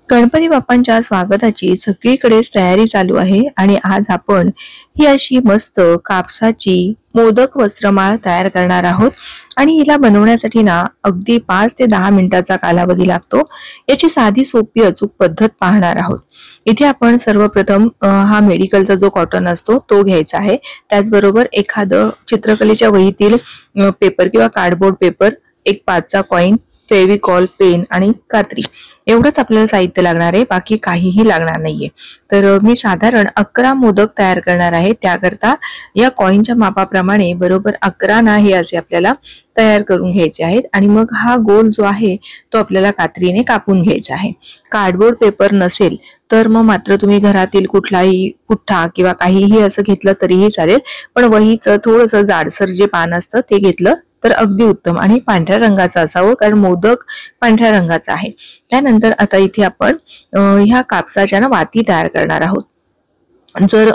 गणपती बाप्पांच्या स्वागताची सगळीकडेच तयारी चालू आहे आणि आज आपण ही अशी मस्त कापसाची मोदक वस्त्रमाळ तयार करणार आहोत आणि हिला बनवण्यासाठी ना अगदी 5 ते 10 मिनिटाचा कालावधी लागतो। याची साधी सोपी अचूक पद्धत पाहणार आहोत। इथे आपण सर्वप्रथम हा मेडिकलचा जो कॉटन असतो तो घ्यायचा आहे। त्याचबरोबर एखादं चित्रकलेच्या वहीतील पेपर किंवा कार्डबोर्ड पेपर, एक 5चा कॉइन, फेविकॉल, पेन आणि कात्री एवढंच आपल्याला साहित्य लागणार आहे, बाकी काहीही लागणार नाहीये। तर मी साधारण 11 मोदक तयार करणार आहे। त्याकरता या कॉइनच्या मापाप्रमाणे बरोबर 11 ना हे असे आपल्याला तयार करून घ्यायचे आहेत आणि मग हा गोल जो आहे तो आपल्याला कात्रीने कापून घ्यायचा आहे। कार्डबोर्ड पेपर नसेल तर मग मात्र तुम्ही घरातील कुठलाही पुठ्ठा किंवा काहीही असं घेतलं तरीही चालेल, पण वहीचं थोडंसं जाडसर जे पान असतं ते घेतलं तर अगदी उत्तम आणि पांढऱ्या रंगाचं असावं, कारण मोदक पांढऱ्या रंगाचा आहे। त्यानंतर आता इथे आपण ह्या कापसाच्या ना वाती तयार करणार आहोत। जर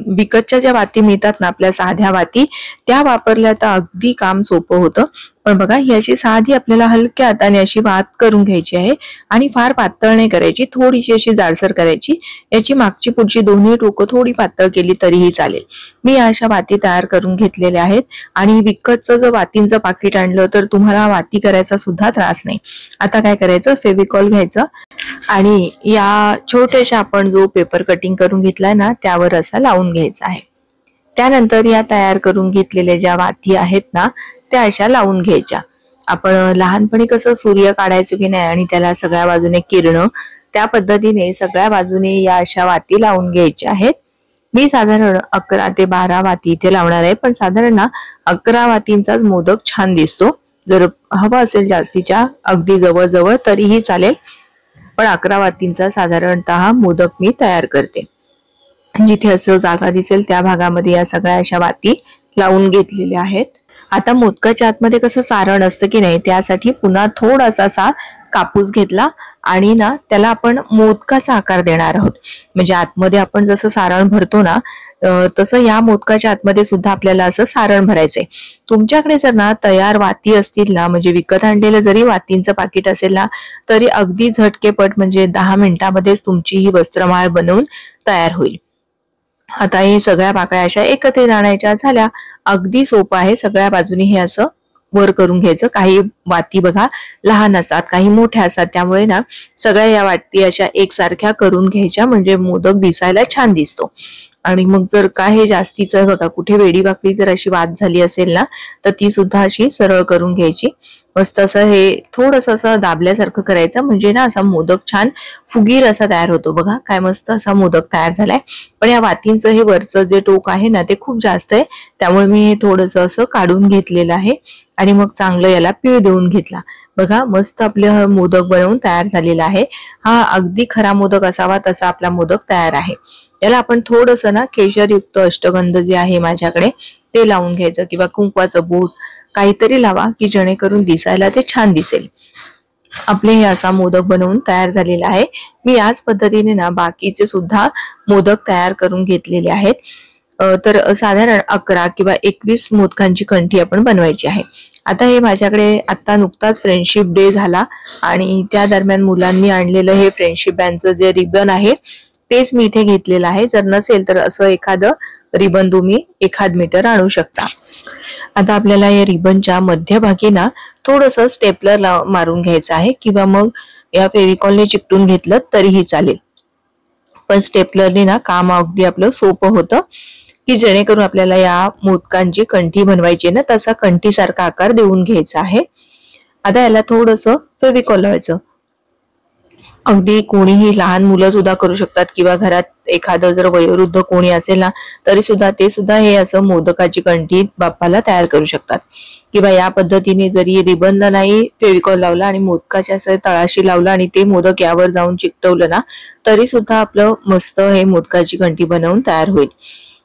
विकतच्या ज्या वाती मिळतात ना आपल्या साध्या वाती, त्या वापरल्या तर अगदी काम सोपं होतं। पण बघा ही अशी साधी आपल्याला हलक्या हाताने अशी वात करून घ्यायची आहे आणि फार पातळ नाही करायची, थोडीशी अशी जाडसर करायची। याची मागची पुढची दोन्ही टोकं थोडी पातळ केली तरीही चालेल। मी अशा वाती तयार करून घेतलेल्या आहेत आणि विकतचं जर वातींचं पाकिट आणलं तर तुम्हाला वाती करायचा सुद्धा त्रास नाही। आता काय करायचं, फेविकॉल घ्यायचं आणि या छोट्याशा आपण जो पेपर कटिंग करून घेतलाय ना त्यावर असा लावून घ्यायचा आहे। त्यानंतर या तयार करून घेतलेल्या ज्या वाती आहेत ना त्या अशा लावून घ्यायच्या। आपण लहानपणी कसं सूर्य काढायचो की नाही आणि त्याला सगळ्या बाजूने किरणं, त्या पद्धतीने सगळ्या बाजूने या अशा वाती लावून घ्यायच्या आहेत। मी साधारण 11 ते 12 वाती इथे लावणार आहे, पण साधारण ना 11 वातींचाच मोदक छान दिसतो। जर हवा असेल जास्तीच्या अगदी जवळ तरीही चालेल, पण 11 वातींचा साधारणतः मोदक मी तयार करते। जिथे असं जागा दिसेल त्या भागामध्ये या सगळ्या अशा वाती लावून घेतलेल्या आहेत। आता मोदकाच्या आतमध्ये कसं सारण असतं की नाही, त्यासाठी पुन्हा थोडासा असा कापूस घेतला आणि ना त्याला आपण मोदकाचा आकार देणार आहोत। म्हणजे आतमध्ये आपण जसं सारण भरतो ना तसं या मोदकाच्या आतमध्ये सुद्धा आपल्याला असं सारण भरायचंय। तुमच्याकडे जर ना तयार वाती असतील ना, म्हणजे विकत आणलेलं जरी वातींचं पाकिट असेल ना तरी अगदी झटकेपट म्हणजे 10 मिनिटांमध्येच तुमची ही वस्त्रमाळ बनवून तयार होईल। आता हे सगळ्या पाकळ्या अशा एकत्रित आणायच्या झाल्या। अगदी सोपं आहे, सगळ्या बाजूनी हे असं वर करून घ्यायचं। काही वाती बघा लहान असतात, काही मोठ्या असतात, त्यामुळे ना सगळ्या या वाती अशा एकसारख्या करून घ्यायच्या म्हणजे मोदक दिसायला छान दिसतो। आणि मग जर का हे जास्तीचं बघा कुठे वेडी वाकडी जर अशी वात झाली असेल ना तर ती सुद्धा अशी सरळ करून घ्यायची। मस्त असं हे थोडंसं असं दाबल्यासारखं करायचं म्हणजे ना असा मोदक छान फुगीर असा तयार होतो। बघा काय मस्त असा मोदक तयार झालाय। पण या वातींचं हे वरचं जे टोक आहे ना ते खूप जास्त आहे, त्यामुळे मी हे थोडंसं असं काढून घेतलेलं आहे आणि मग चांगलं याला पीळ देऊन घेतला। बघा मस्त आपलं मोदक बनवून तयार झालेला आहे। हा अगदी खरा मोदक असावा तसा आपला मोदक तयार आहे। याला आपण थोडंसं ना केशरयुक्त अष्टगंध जे आहे माझ्याकडे ते लावून घ्यायचं किंवा कुंकवाचं बोट काहीतरी लावा की जेणेकरून दिसायला ते छान दिसेल। आपले हे असा मोदक बनवून तयार झालेला आहे। मी याच पद्धतीने ना बाकीचे सुद्धा मोदक तयार करून घेतलेले आहेत। तर साधारण 11 किंवा 21 मोदकांची कंठी आपण बनवायची आहे। आता हे माझ्याकडे आता नुकताच फ्रेंडशिप डे झाला आणि त्या दरम्यान मुलांनी आणलेलं हे फ्रेंडशिप बँडचं जे रिबन आहे तेच मी इथे घेतलेलं आहे। जर नसेल तर असं एखादं रिबन तुम्ही 1 मीटर आणू शकता। आता आपल्याला या रिबनच्या मध्यभागी ना थोडंसं स्टेपलर मारून घ्यायचं आहे किंवा मग या फेविकॉलने चिकटून घेतलं तरीही चालेल, पण स्टेपलरने ना काम अगदी आपलं सोपं होतं की जेणेकरून आपल्याला या मोदकांची कंठी बनवायची ना तसा कंठीसारखा आकार देऊन घ्यायचा आहे। आता याला थोडंसं फेविकॉल लावायचं। अगदी कोणीही लहान मुलं सुद्धा करू शकतात किंवा घरात एखादं जर वयोवृद्ध कोणी असेल ना तरी सुद्धा ते सुद्धा हे असं मोदकाची कंठी बाप्पाला तयार करू शकतात। किंवा या पद्धतीने जरी रिबनला नाही फेविकॉल लावला आणि मोदकाच्या असं तळाशी लावला आणि ते मोदक यावर जाऊन चिकटवलं ना तरी सुद्धा आपलं मस्त हे मोदकाची कंठी बनवून तयार होईल।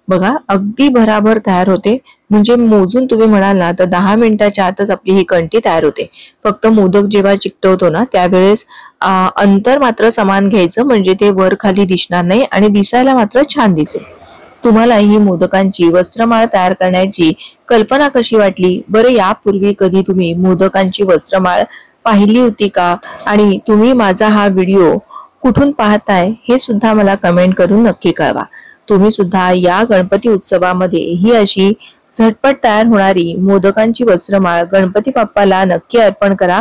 बघा अगदी भराभर तयार होते, म्हणजे मोजून तुम्ही म्हणाल ना तर 10 मिनिटाच्या आतच आपली ही कंठी तयार होते। फक्त मोदक जेव्हा चिकटवतो ना त्यावेळेस अंतर मात्र समान घ्यायचं म्हणजे ते वर खाली दिसणार नाही आणि दिसायला मात्र छान दिसेल। तुम्हाला ही मोदकांची वस्त्रमाळ तयार करण्याची कल्पना कशी वाटली बरं? यापूर्वी कधी तुम्ही मोदकांची वस्त्रमाळ पाहिली होती का? आणि तुम्ही माझा हा व्हिडिओ कुठून पाहताय हे सुद्धा मला कमेंट करून नक्की कळवा। तुम्ही सुद्धा या गणपती उत्सवामध्ये ही अशी झटपट तयार होणारी मोदकांची वस्त्रमाळ गणपती बाप्पाला नक्की अर्पण करा।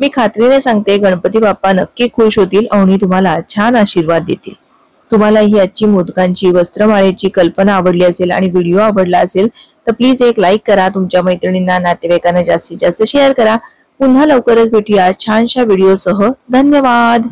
मी खात्रीने सांगते गणपती बाप्पा नक्की खुश होतील आणि तुम्हाला छान आशीर्वाद देतील। तुम्हाला ही आजची मोदकांची वस्त्रमाळेची कल्पना आवडली असेल आणि व्हिडिओ आवडला असेल तर प्लीज एक लाईक करा, तुमच्या मैत्रिणींना नातेवाईकांना जास्तीत जास्त शेअर करा। पुन्हा लवकरच भेटूया छानशा व्हिडिओसह। धन्यवाद।